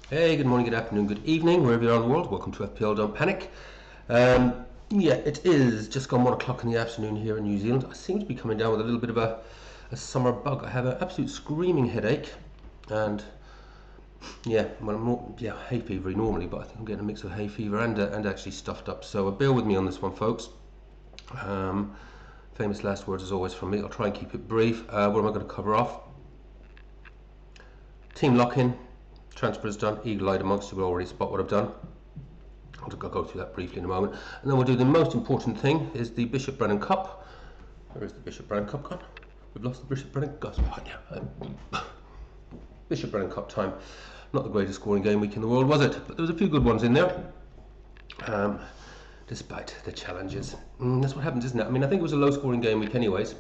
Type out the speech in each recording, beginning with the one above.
Hey, good morning, good afternoon, good evening, wherever you are in the world. Welcome to FPL, don't panic. Yeah, it is just gone 1 o'clock in the afternoon here in New Zealand. I seem to be coming down with a little bit of a summer bug. I have an absolute screaming headache, and yeah, well, I'm not, hay fever normally, but I think I'm getting a mix of hay fever and actually stuffed up. So bear with me on this one, folks. Famous last words as always from me. I'll try and keep it brief. What am I going to cover off? Team lock-in. Transfers done. Eagle-eyed amongst you will already spot what I've done. I'll go through that briefly in a moment, and then we'll do the most important thing: is the Brennan Cup. Where is the Brennan Cup gone? We've lost the Brennan Cup. Brennan Cup time. Not the greatest scoring game week in the world, was it? But there was a few good ones in there, despite the challenges. That's what happens, isn't it? I mean, I think it was a low-scoring game week, anyways.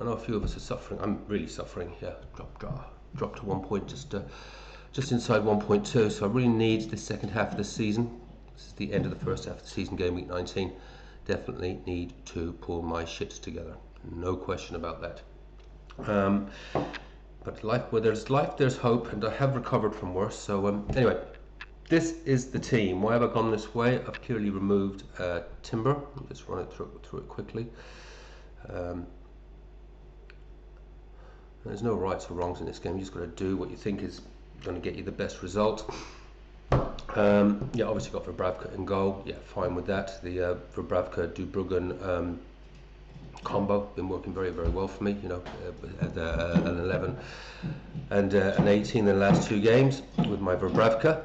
I know a few of us are suffering. I'm really suffering. Yeah, drop to 1 point, just inside 1.2. So I really need the second half of the season. This is the end of the first half of the season, game week 19. Definitely need to pull my shit together. No question about that. But life, where there's life, there's hope, and I have recovered from worse. So anyway, this is the team. Why have I gone this way? I've clearly removed Timber. I'll just run it through it quickly. There's no rights or wrongs in this game. You just got to do what you think is going to get you the best result. Yeah, obviously got Verbravka in goal. Yeah, fine with that. The Verbravka Dubruggen combo been working very, very well for me. You know, at an 11 and an 18 in the last two games with my Verbravka.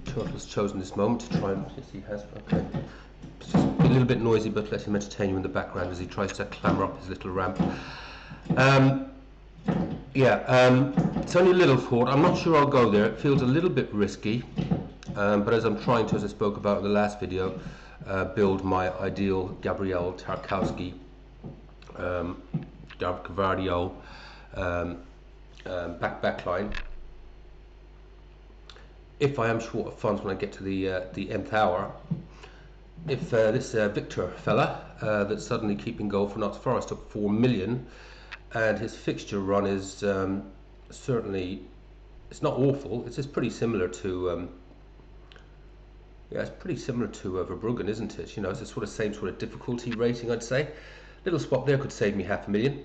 Turtle's chosen this moment to try and yes, he has. Okay, it's just a little bit noisy, but let him entertain you in the background as he tries to clamber up his little ramp. It's only a little thought. I'm not sure I'll go there. It feels a little bit risky, but as I'm trying to, as I spoke about in the last video, build my ideal Gabriel Tarkowski, Gavardio backline. If I am short of funds when I get to the nth hour, if this Victor fella that's suddenly keeping goal for Notts Forest up 4 million, and his fixture run is certainly, it's not awful. It's just pretty similar to Verbruggen, isn't it? You know, it's the sort of same sort of difficulty rating, I'd say. Little swap there could save me $500,000.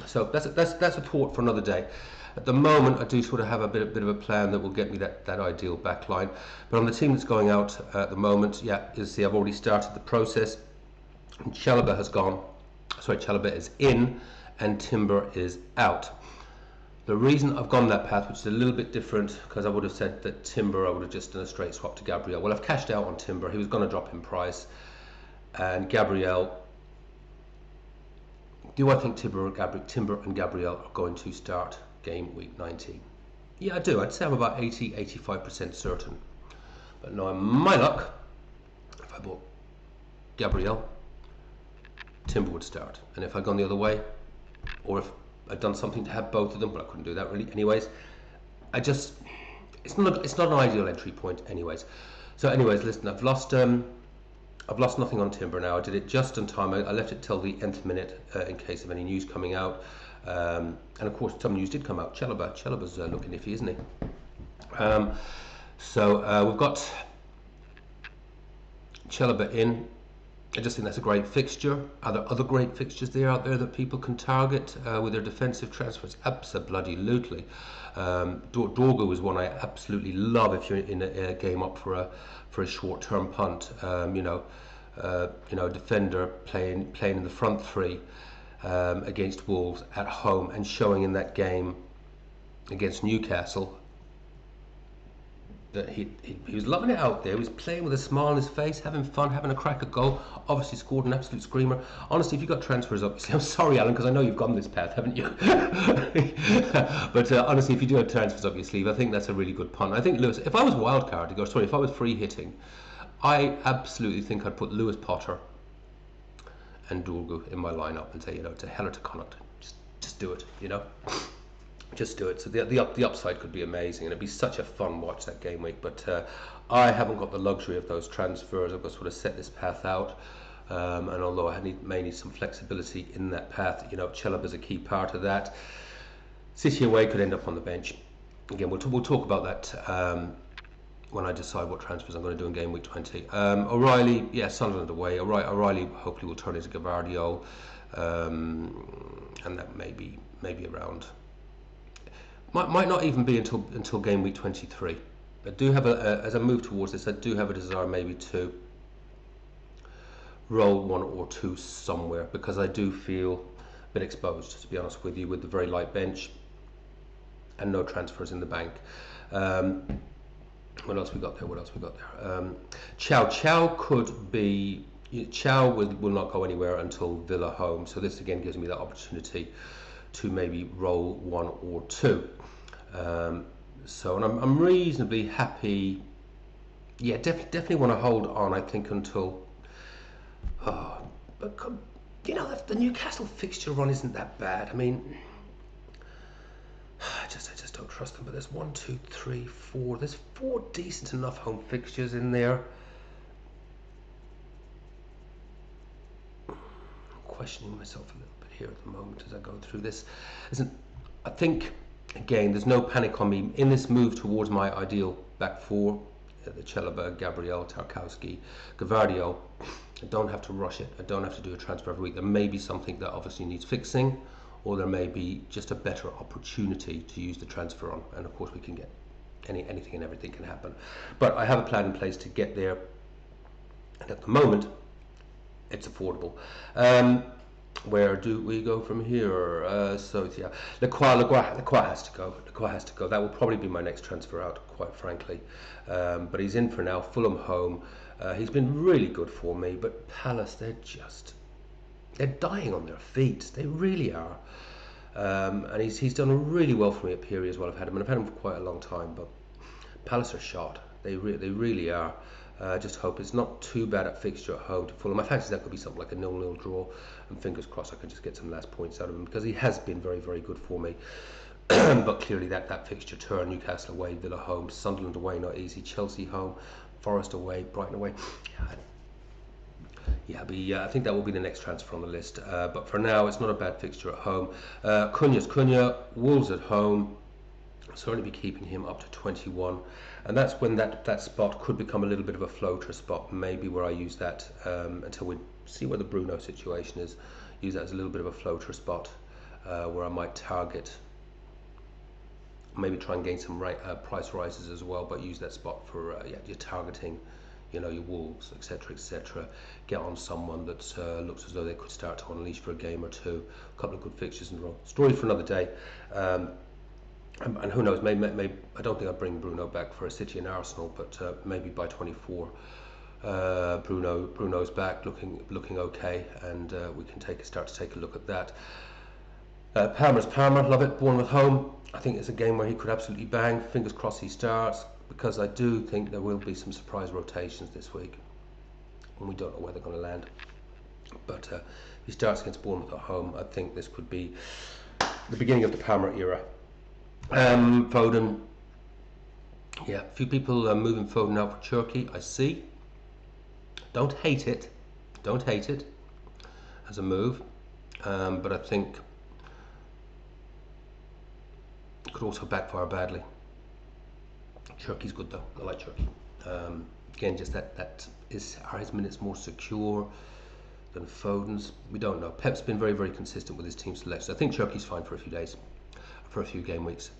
So that's a thought for another day. At the moment, I do sort of have a bit of a plan that will get me that ideal back line. But on the team that's going out at the moment, yeah, you see, I've already started the process. And Chalobah has gone. Sorry, Chalobah is in, and Timber is out. The reason I've gone that path, which is a little bit different, because I would have said that Timber, I would have just done a straight swap to Gabriel. Well, I've cashed out on Timber. He was going to drop in price, and Gabriel. Do I think Timber and Gabriel are going to start game week 19? Yeah, I do. I'd say I'm about 80-85% certain. But no, my luck, if I bought Gabriel, Timber would start. And if I'd gone the other way, or if I'd done something to have both of them, but I couldn't do that really. Anyways, it's not an ideal entry point. Anyways, listen, I've lost nothing on Timber now. I did it just in time. I left it till the nth minute in case of any news coming out. And of course, some news did come out. Chalobah's looking iffy, isn't he? We've got Chalobah in. I just think that's a great fixture. Are there other great fixtures out there that people can target with their defensive transfers? Absolutely. Dorgo is one I absolutely love if you're in a game up for a short-term punt. Defender playing in the front three against Wolves at home and showing in that game against Newcastle that he was loving it out there. He was playing with a smile on his face, having fun, having a crack at goal. Obviously scored an absolute screamer. Honestly, if you've got transfers up, I'm sorry, Alan, because I know you've gone this path, haven't you? But honestly, if you do have transfers up your sleeve, I think that's a really good punt. I think Lewis, if I was wildcard, if I was free hitting, I absolutely think I'd put Lewis Potter and Dorgo in my lineup and say, to hell or to Connacht, just do it, Just do it. So the upside could be amazing, and it'd be such a fun watch that game week. But I haven't got the luxury of those transfers. I've got to sort of set this path out, and although I may need some flexibility in that path, Chalobah is a key part of that. City away could end up on the bench. Again, we'll talk about that when I decide what transfers I'm going to do in game week 20. O'Reilly, yeah, Sunderland away. O'Reilly hopefully will turn into Gavardio, and that may be around. Might not even be until game week 23. I do have as I move towards this, I do have a desire maybe to roll 1 or 2 somewhere, because I do feel a bit exposed, to be honest with you, with the very light bench and no transfers in the bank. What else we got there? Chow could be. Chow will not go anywhere until Villa home, so this again gives me that opportunity to maybe roll 1 or 2. So, and I'm reasonably happy. Yeah, definitely want to hold on, I think, until. But you know, the Newcastle fixture run isn't that bad. I mean, I just don't trust them. But there's 1, 2, 3, 4. There's 4 decent enough home fixtures in there. I'm questioning myself a little bit here at the moment as I go through this. I think again, there's no panic on me in this move towards my ideal back 4. The Chalobah, Gabriel, Tarkowski, Gavardio. I don't have to rush it. I don't have to do a transfer every week. There may be something that obviously needs fixing, or there may be just a better opportunity to use the transfer on. And of course, we can get anything and everything can happen. But I have a plan in place to get there, and at the moment, it's affordable. Where do we go from here? So yeah, Lacroix has to go. Lacroix has to go. That will probably be my next transfer out, quite frankly. But he's in for now. Fulham home. He's been really good for me. But Palace, they're dying on their feet. They really are. And he's done really well for me at Peary as well. I've had him for quite a long time. But Palace are shot. They really are. Just hope it's not too bad at fixture at home to Fulham. I fancy that could be something like a 0-0 draw, and fingers crossed I can just get some last points out of him, because he has been very, very good for me. But clearly that fixture turn: Newcastle away, Villa home, Sunderland away, not easy, Chelsea home, Forest away, Brighton away. I think that will be the next transfer on the list. But for now, it's not a bad fixture at home. Cunha, Wolves at home. I'll certainly be keeping him up to 21. And that's when that spot could become a little bit of a floater spot, maybe, where I use that until we see where the Bruno situation is. Use that as a little bit of a floater spot where I might target, maybe try and gain some price rises as well, but use that spot for your targeting, you know, your Wolves, etc. Get on someone that looks as though they could start to unleash for a game or two. A couple of good fixtures in a row. Story for another day. And who knows, maybe I don't think I'll bring Bruno back for a City and Arsenal, but maybe by 24 Bruno's back, looking okay, and we can start to take a look at that. Palmer's Palmer, love it. Bournemouth home. I think it's a game where he could absolutely bang. Fingers crossed he starts, because I do think there will be some surprise rotations this week, and we don't know where they're going to land. But if he starts against Bournemouth at home, I think this could be the beginning of the Palmer era. Foden, yeah, a few people are moving Foden out for Turkey, I see. Don't hate it as a move, but I think it could also backfire badly. Turkey's good though, I like Turkey. Again, just are his minutes more secure than Foden's? We don't know. Pep's been very, very consistent with his team selection. I think Turkey's fine for a few days, for a few game weeks,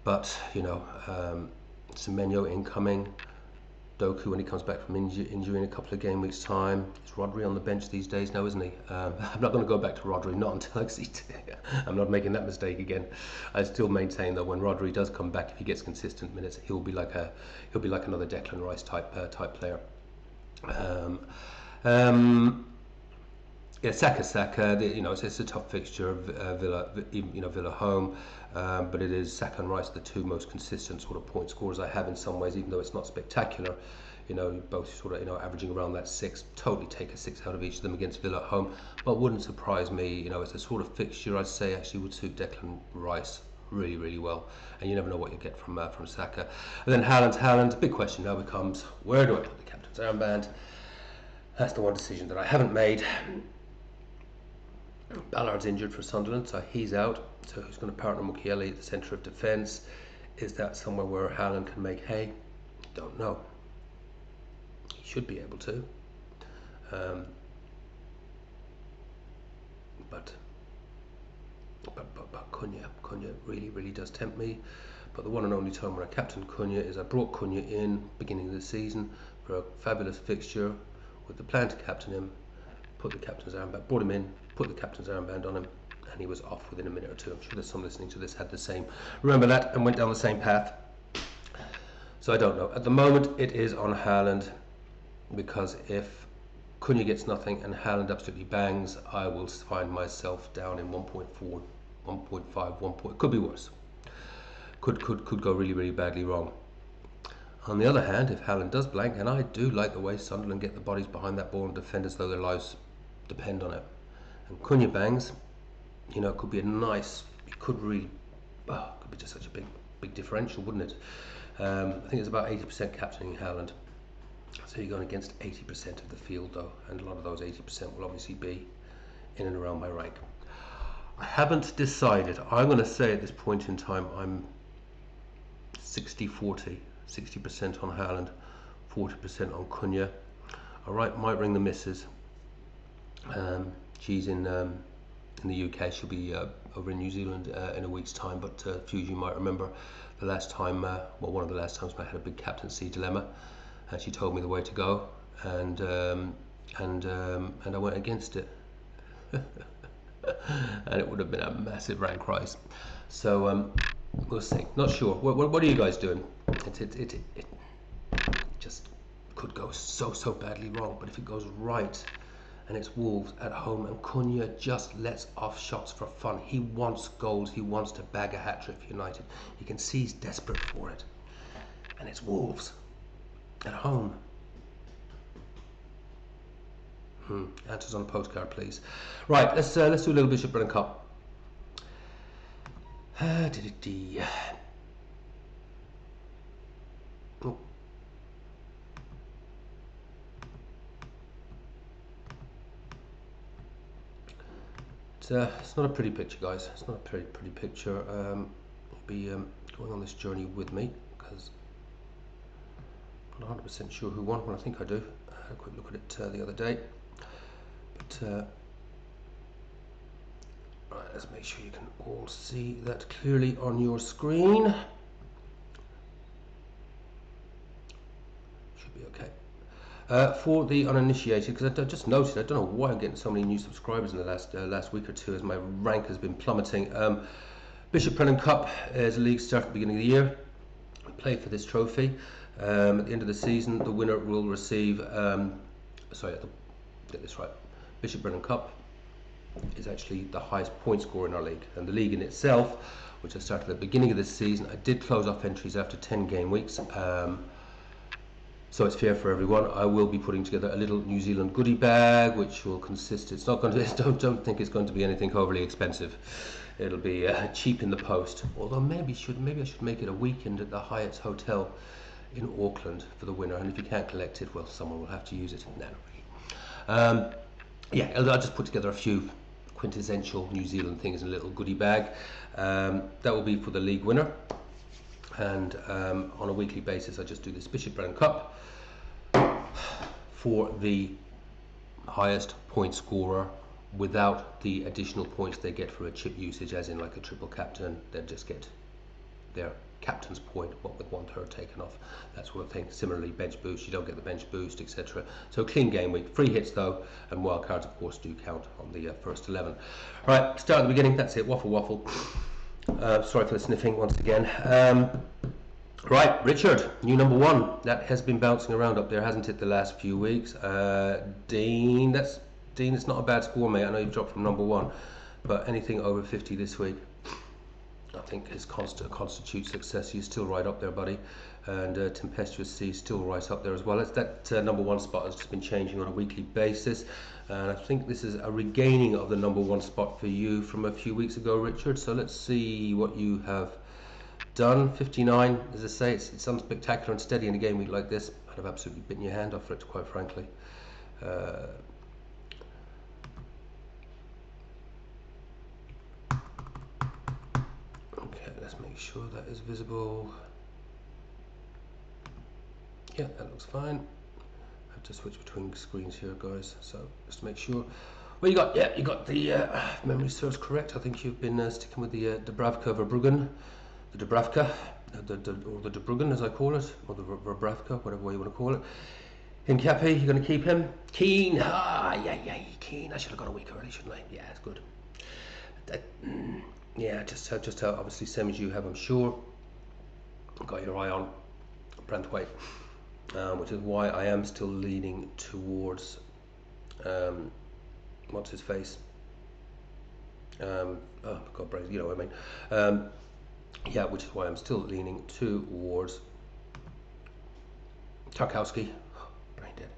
but you know, Semenyo incoming, Doku when he comes back from injury in a couple of game weeks time. Is Rodri on the bench these days now, isn't he? I'm not going to go back to Rodri, not until I see I'm not making that mistake again. I still maintain that when Rodri does come back, if he gets consistent minutes, he'll be like another Declan Rice type player. Yeah, Saka. You know, it's a tough fixture. Villa home, but it is Saka and Rice, the two most consistent sort of point scorers I have in some ways, even though it's not spectacular. You know, both sort of averaging around that 6. Totally take a 6 out of each of them against Villa at home, but wouldn't surprise me. You know, it's a sort of fixture I'd say actually would suit Declan Rice really, really well, and you never know what you get from Saka. And then Haaland. The big question now becomes, where do I put the captain's armband? That's the one decision that I haven't made. Ballard's injured for Sunderland, so he's out. So who's going to partner Mukiele at the centre of defence? Is that somewhere where Haaland can make hay? Don't know. He should be able to. But Cunha really does tempt me. But the one and only time when I captained Cunha is I brought Cunha in beginning of the season for a fabulous fixture with the plan to captain him, put the captain's armband, brought him in, put the captain's armband on him, and he was off within a minute or two. I'm sure there's some listening to this had the same, remember that, and went down the same path. So I don't know. At the moment it is on Haaland, because if Cunha gets nothing and Haaland absolutely bangs, I will find myself down in 1.4, 1.5, 1. It could be worse. Could go really badly wrong. On the other hand, if Haaland does blank, and I do like the way Sunderland get the bodies behind that ball and defend as though their lives depend on it, and Cunha bangs, you know, it could be a nice, it could really, could be just such a big differential, wouldn't it? I think it's about 80% captaining Haaland. So you're going against 80% of the field though, and a lot of those 80% will obviously be in and around my rank. I haven't decided. I'm going to say at this point in time I'm 60-40, 60% on Haaland, 40% on Cunha. Alright, might ring the missus. She's in the UK. She'll be over in New Zealand in a week's time, but a few of you might remember the last time, well, one of the last times I had a big captaincy dilemma, and she told me the way to go, and I went against it. And it would have been a massive rank rise. So we'll see. Not sure. What are you guys doing? It just could go so badly wrong. But if it goes right, and it's Wolves at home, and Cunha just lets off shots for fun. He wants goals. He wants to bag a hat-trick for United. You can see he's desperate for it. And it's Wolves at home. Answers on a postcard, please. Right, let's do a little Bishop Brennan Cup. Oh. It's not a pretty picture, guys. It's not a pretty picture. You'll be going on this journey with me, because I'm not 100% sure who won. Well, I think I do. I had a quick look at it the other day. But right, let's make sure you can all see that clearly on your screen. Should be okay. For the uninitiated, because I just noticed, I don't know why I'm getting so many new subscribers in the last week or two, as my rank has been plummeting. Bishop Brennan Cup is a league start at the beginning of the year. We play for this trophy. At the end of the season, the winner will receive. Sorry, get this right. Bishop Brennan Cup is actually the highest point score in our league, and the league in itself, which I started at the beginning of this season, I did close off entries after 10 game weeks, so it's fair for everyone. I will be putting together a little New Zealand goodie bag, which will consist, it's not going to, don't think it's going to be anything overly expensive. It'll be cheap in the post, although maybe I should make it a weekend at the Hyatt Hotel in Auckland for the winner, and if you can't collect it, well, someone will have to use it. No, really. Yeah, I'll just put together a few quintessential New Zealand things in a little goodie bag. That will be for the league winner, and on a weekly basis I just do this Bishop Brennan Cup for the highest point scorer without the additional points they get for a chip usage, as in like a triple captain. They'll just get their captain's point, what with 1/3 taken off, that sort of thing. Similarly, bench boost, you don't get the bench boost, etc. So clean game week. Free hits though, and wild cards of course do count on the first 11. Right, start at the beginning. That's it. Waffle. Sorry for the sniffing once again. Right, Richard, new number 1. That has been bouncing around up there, hasn't it, the last few weeks? Dean, it's not a bad score, mate. I know you've dropped from number 1, but anything over 50 this week, I think his constitutes success. He's still right up there, buddy. And Tempestuous Sea is still right up there as well. It's that number 1 spot has just been changing on a weekly basis. And I think this is a regaining of the number 1 spot for you from a few weeks ago, Richard. So let's see what you have done. 59, as I say, it's unspectacular and steady in a game week like this. I'd have absolutely bitten your hand off for it, quite frankly. let's make sure that is visible. Yeah, that looks fine. I have to switch between screens here, guys, so just to make sure. Well, you got, yeah, you got the if memory serves correct. I think you've been sticking with the Dubravka Verbruggen, the Dubravka, or the Verbruggen as I call it, or the Verbravka, whatever way you want to call it. Hincapi, you're going to keep him. Keane, yeah, Keane. I should have got a week early, shouldn't I? Yeah, it's good. Yeah, just obviously same as you have, I'm sure. Got your eye on Brentwaite, which is why I am still leaning towards what's his face. Oh God, Brave, you know what I mean. Yeah, which is why I'm still leaning towards Tarkowski. Brain dead.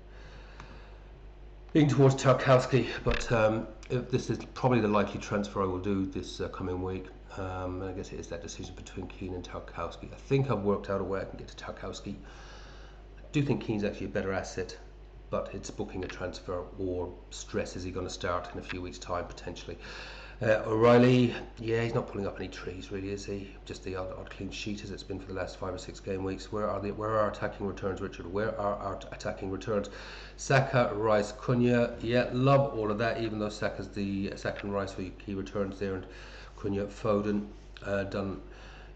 Leaning towards Tarkowski, but if this is probably the likely transfer I will do this coming week. I guess it is that decision between Keane and Tarkowski. I think I've worked out a way I can get to Tarkowski. I do think Keane's actually a better asset, but it's booking a transfer or stress. Is he going to start in a few weeks' time potentially? O'Reilly, yeah, he's not pulling up any trees really, is he? Just the odd clean sheet as it's been for the last 5 or 6 game weeks. Where are our attacking returns, Richard? Where are our attacking returns? Saka, Rice, Cunha, yeah, love all of that, even though Saka and Rice were key returns there, and Cunha, Foden,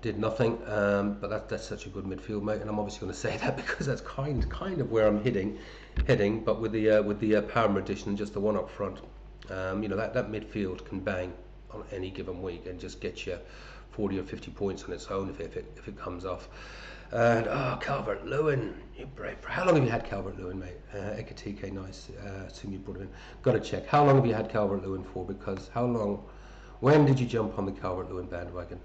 did nothing, but that's such a good midfield, mate, and I'm obviously going to say that because that's kind of where I'm heading, but with the Palmer addition, just the one up front. You know, that midfield can bang on any given week and just get you 40 or 50 points on its own if it comes off. And Calvert-Lewin, you brave. How long have you had Calvert-Lewin, mate? Ekatike, nice. Assume you brought him in. Got to check. How long have you had Calvert-Lewin for? Because when did you jump on the Calvert-Lewin bandwagon?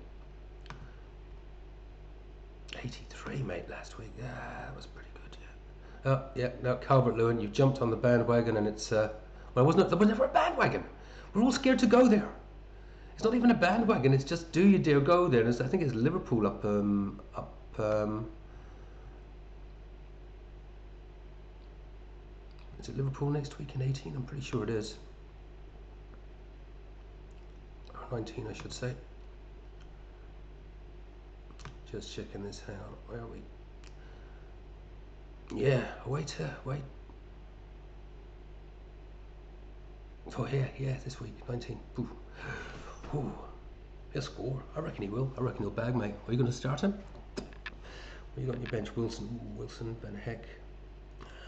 83, mate, last week. Yeah, that was pretty good. Yeah. Oh, yeah. Now Calvert-Lewin, you've jumped on the bandwagon, and it's well, there was never a bandwagon. We're all scared to go there. It's not even a bandwagon. It's just, do you dare go there? And I think it's Liverpool up. Is it Liverpool next week in 18? I'm pretty sure it is. Or 19, I should say. Just checking this. Hang on. Where are we? Yeah. Wait. Oh yeah, this week, 19. Ooh. He'll score. I reckon he will. I reckon he'll bag, mate. Are you going to start him? Well, you got on your bench Wilson, Ben Heck,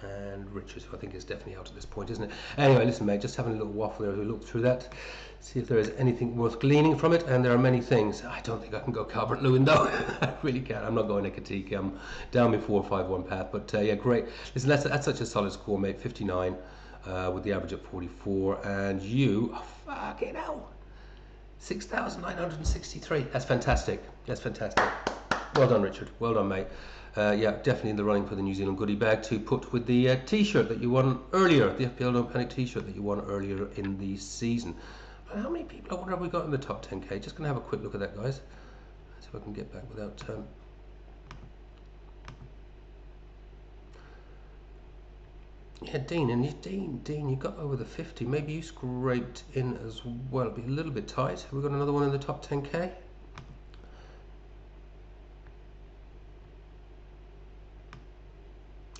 and Richards, who I think is definitely out at this point, isn't it? Anyway, listen, mate, just having a little waffle there. We look through that, see if there is anything worth gleaning from it, and there are many things. I don't think I can go Calvert-Lewin though. I really can't. I'm not going Ekatike. I'm down my 4-5-1 path, but yeah, great. Listen, that's such a solid score, mate. 59. With the average at 44, and you, fucking hell, 6,963. That's fantastic. That's fantastic. Well done, Richard. Well done, mate. Yeah, definitely in the running for the New Zealand goodie bag to put with the T-shirt that you won earlier, the FPL Don't Panic T-shirt that you won earlier in the season. How many people, I wonder, have we got in the top 10k? Just going to have a quick look at that, guys. See if I can get back without... Yeah, Dean, you got over the 50. Maybe you scraped in as well. It'll be a little bit tight. Have we got another one in the top 10k?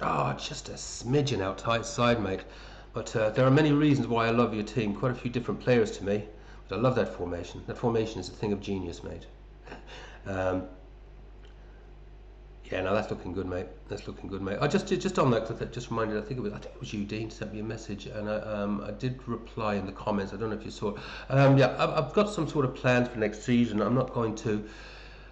Oh, just a smidgen outside, mate. But there are many reasons why I love your team. Quite a few different players to me. But I love that formation. That formation is a thing of genius, mate. Yeah, no, that's looking good, mate. That's looking good, mate. I just on that, because I just reminded. I think it was you, Dean, sent me a message, and I did reply in the comments. I don't know if you saw it. Yeah, I've got some sort of plans for next season. I'm not going to,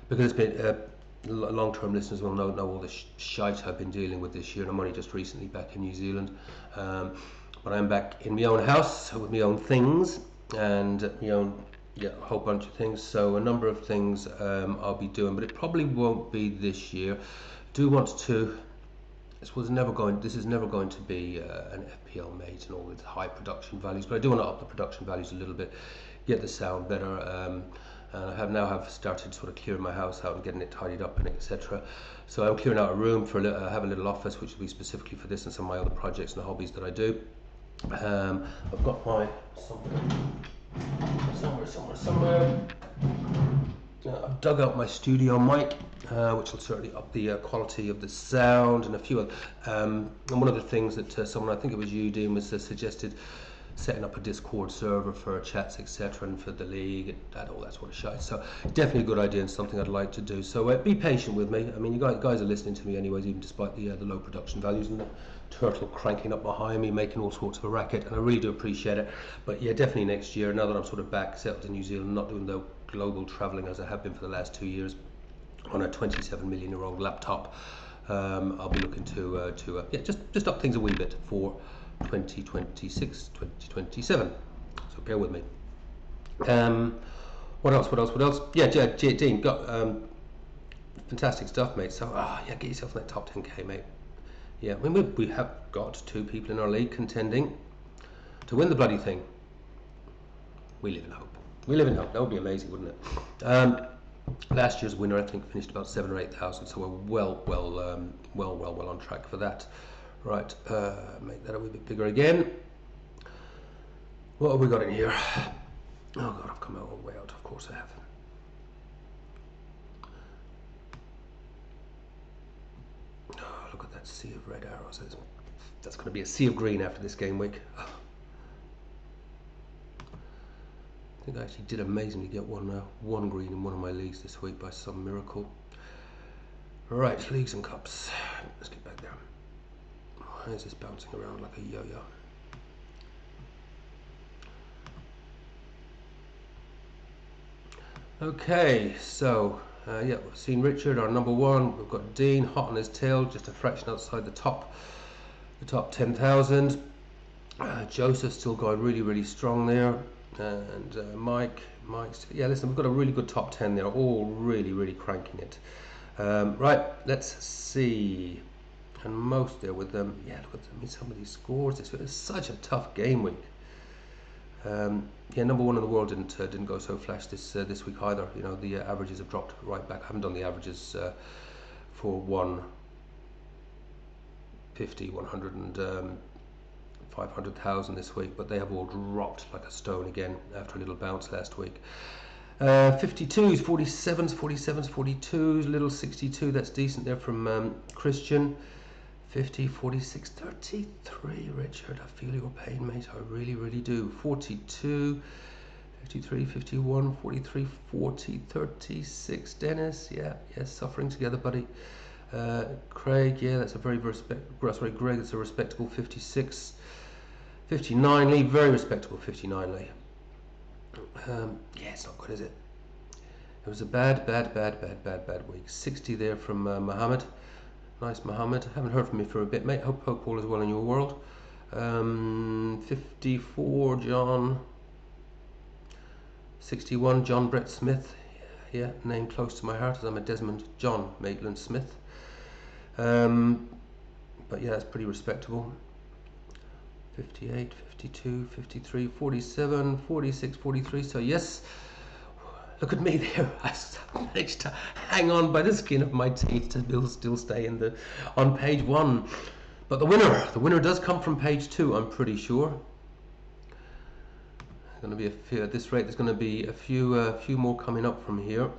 because it's been long-term listeners will know all the shite I've been dealing with this year, and I'm only just recently back in New Zealand. But I'm back in my own house with my own things and my own. Yeah, a whole bunch of things. So a number of things I'll be doing, but it probably won't be this year. Do want to. This is never going to be an FPL mate and all with high production values, but I do want to up the production values a little bit, get the sound better. And I have started sort of clearing my house out and getting it tidied up and etc. So I'm clearing out a room for I have a little office which will be specifically for this and some of my other projects and hobbies that I do. I've got my somewhere. I've dug out my studio mic, which will certainly up the quality of the sound, and a few other. And one of the things that someone, I think it was you, Dean, was suggested setting up a Discord server for chats, etc., and for the league and all that sort of shit. So definitely a good idea and something I'd like to do. So be patient with me. I mean, you guys are listening to me anyways, even despite the low production values and the turtle cranking up behind me, making all sorts of a racket, and I really do appreciate it. But yeah, definitely next year, now that I'm sort of back settled in New Zealand, not doing the global travelling as I have been for the last 2 years on a 27 million year old laptop, I'll be looking to yeah, just up things a wee bit for 2026, 2027. So bear with me. What else? Yeah, Dean, got fantastic stuff, mate. So yeah, get yourself in that top 10k, mate. Yeah, I mean, we have got 2 people in our league contending to win the bloody thing. We live in hope. We live in hope. That would be amazing, wouldn't it? Last year's winner, I think, finished about 7,000 or 8,000, so we're well on track for that. Right, make that a wee bit bigger again. What have we got in here? Oh god, I've come out all the way out. Of course I have. Oh, look at that sea of red arrows. That's going to be a sea of green after this game week. Oh. I think I actually did amazingly get one green in one of my leagues this week by some miracle. Right, leagues and cups. Let's get back there. Why is this bouncing around like a yo-yo? Okay, so yeah, we've seen Richard, our number 1. We've got Dean hot on his tail, just a fraction outside the top 10,000. Joseph still going really strong there, and Mike's, yeah, listen, we've got a really good top 10 there, all really cranking it. Right, let's see. And most there with them, yeah, look at them, I mean, some of these scores. It's such a tough game week. Yeah, number 1 in the world didn't go so flash this week either. You know, the averages have dropped right back. I haven't done the averages for 150, 100 and 500,000 this week, but they have all dropped like a stone again after a little bounce last week. 52s, 47s, 42s, little 62, that's decent there from Christian. 50, 46, 33, Richard, I feel your pain, mate, I really do. 42, 53, 51, 43, 40, 36, Dennis, yeah, suffering together, buddy. Craig, yeah, that's a Greg, that's a respectable 56. 59, Lee, very respectable 59, Lee. Yeah, it's not good, is it? It was a bad week. 60 there from Mohammed. Nice, Mohammed. Haven't heard from you for a bit, mate. Hope all is well in your world. 54, John. 61, John Brett Smith. Yeah, name close to my heart as I'm a Desmond John Maitland Smith. But yeah, that's pretty respectable. 58, 52, 53, 47, 46, 43. So yes, look at me there. I managed to hang on by the skin of my teeth to still stay on page 1. But the winner does come from page 2, I'm pretty sure. Going to be a few, at this rate, there's going to be a few more coming up from here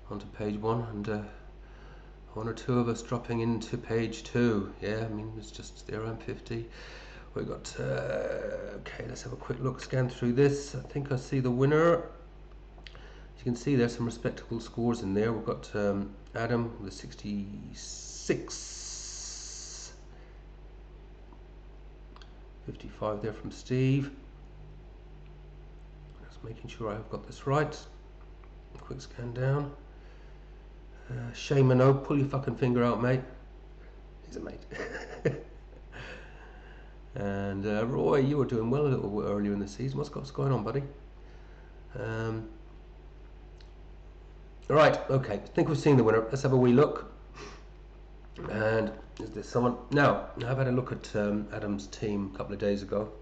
onto page 1, and 1 or 2 of us dropping into page 2. Yeah, I mean, it's just there around 50. We've got, okay, let's have a quick look, scan through this. I think I see the winner. As you can see, there's some respectable scores in there. We've got Adam with 66. 55 there from Steve. Just making sure I've got this right. Quick scan down. Shay Minot, pull your fucking finger out, mate. He's a mate. And Roy, you were doing well a little earlier in the season. What's going on, buddy? Right, okay, I think we've seen the winner. Let's have a wee look. And is there someone? Now, I've had a look at Adam's team a couple of days ago.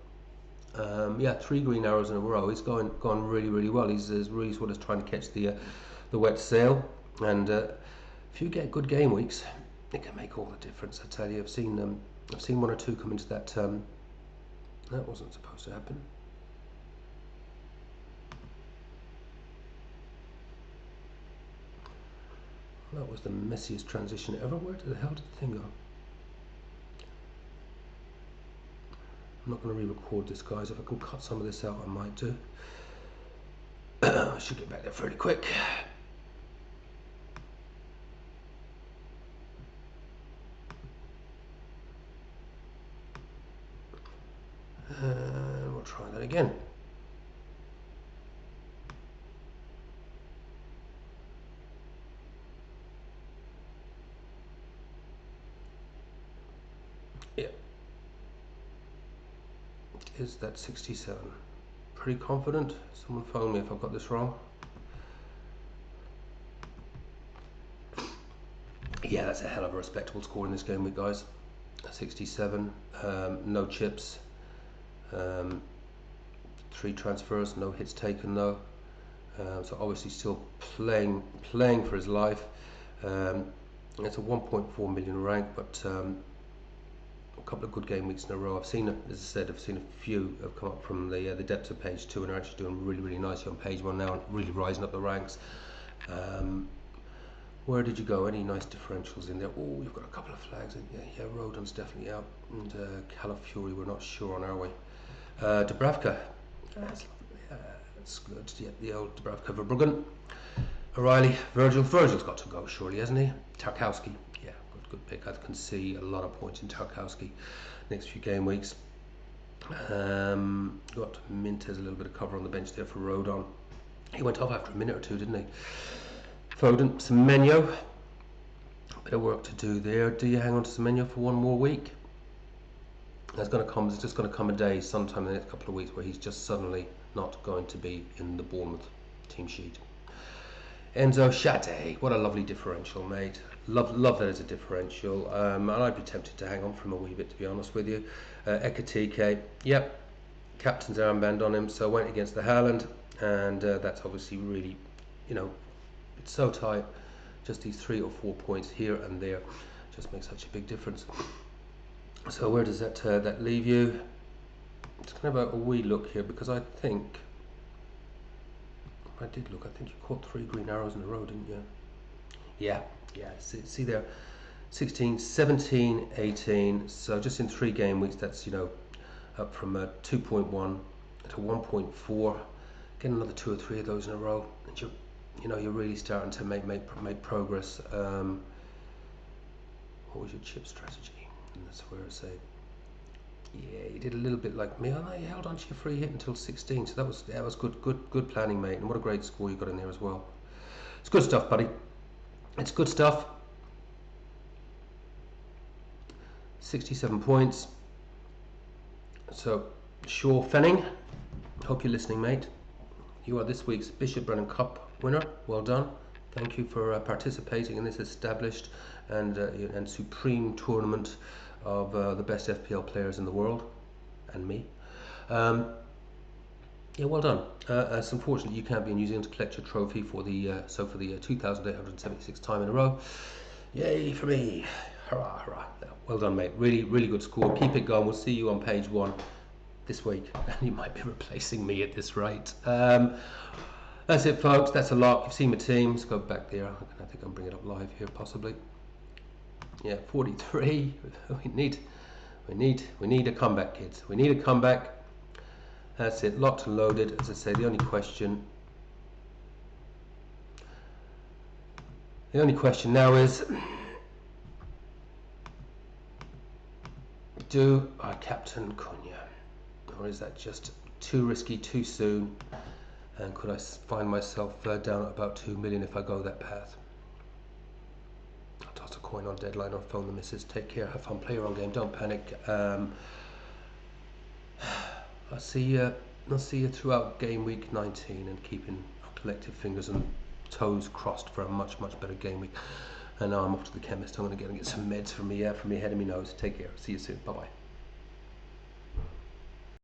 Yeah, 3 green arrows in a row. He's gone really well. He's really sort of trying to catch the wet sail. And if you get good game weeks, it can make all the difference. I tell you, I've seen 1 or 2 come into that. That wasn't supposed to happen. That was the messiest transition ever. Where the hell did the thing go? I'm not going to re-record this, guys. If I can cut some of this out, I might do. I should get back there fairly quick. And we'll try that again. Yeah. Is that 67? Pretty confident. Someone phone me if I've got this wrong. Yeah, that's a hell of a respectable score in this game week, guys. 67. No chips. 3 transfers. No hits taken though. So obviously still playing for his life. It's a 1.4 million rank, but a couple of good game weeks in a row. I've seen, as I said, I've seen a few have come up from the depths of page 2 and are actually doing really nicely on page 1 now and really rising up the ranks. Where did you go? Any nice differentials in there? Oh, you've got a couple of flags in. Yeah, Rodon's definitely out, and Calafury we're not sure on, are we? Dubravka, that's good. Yeah, the old Dubravka Verbruggen. O'Reilly, Virgil's got to go surely, hasn't he? Tarkowski, yeah, good pick. I can see a lot of points in Tarkowski next few game weeks. Got Mintez, a little bit of cover on the bench there for Rodon. He went off after a minute or two, didn't he? Foden, Semenyo, bit of work to do there. Do you hang on to Semenyo for one more week? There's just going to come a day sometime in the next couple of weeks where he's just suddenly not going to be in the Bournemouth team sheet. Enzo Shate, what a lovely differential, mate. Love that as a differential. And I'd be tempted to hang on for him a wee bit, to be honest with you. Ekatike, yep, captain's armband on him, so went against the Haaland, and that's obviously really, you know, it's so tight. Just these 3 or 4 points here and there just makes such a big difference. So where does that leave you? Just kind of a wee look here, because I think I think you caught 3 green arrows in a row, didn't you? Yeah, see there, 16, 17, 18. So just in 3 game weeks, that's, you know, up from 2.1 to 1.4. Get another 2 or 3 of those in a row, and you're really starting to make progress. What was your chip strategy? And that's where it's yeah, you did a little bit like me. Oh no, you held on to your free hit until 16. So that was good planning, mate. And what a great score you got in there as well. It's good stuff, buddy. It's good stuff. 67 points. So, Shaw Fenning, hope you're listening, mate. You are this week's Bishop Brennan Cup winner. Well done. Thank you for participating in this established and supreme tournament of the best FPL players in the world, and me. Yeah, well done. It's unfortunate you can't be in New Zealand to collect your trophy for the 2,876 time in a row. Yay for me! Hurrah, hurrah! Well done, mate. Really good score. Keep it going. We'll see you on page 1 this week, and you might be replacing me at this rate. That's it, folks. That's a lot. You've seen my team. Let's go back there. I think I'll bring it up live here, possibly. Yeah, 43. We need a comeback, kids. We need a comeback. That's it. Locked and loaded. As I say, the only question now is, do I captain Cunha, or is that just too risky too soon? And could I find myself down at about 2 million if I go that path? I'll toss a coin on deadline or phone the missus. Take care, have fun, play your own game, don't panic. I'll see you throughout game week 19, and keeping collective fingers and toes crossed for a much better game week. And now I'm off to the chemist. I'm going to get some meds for me head and my nose. Take care. See you soon. Bye bye.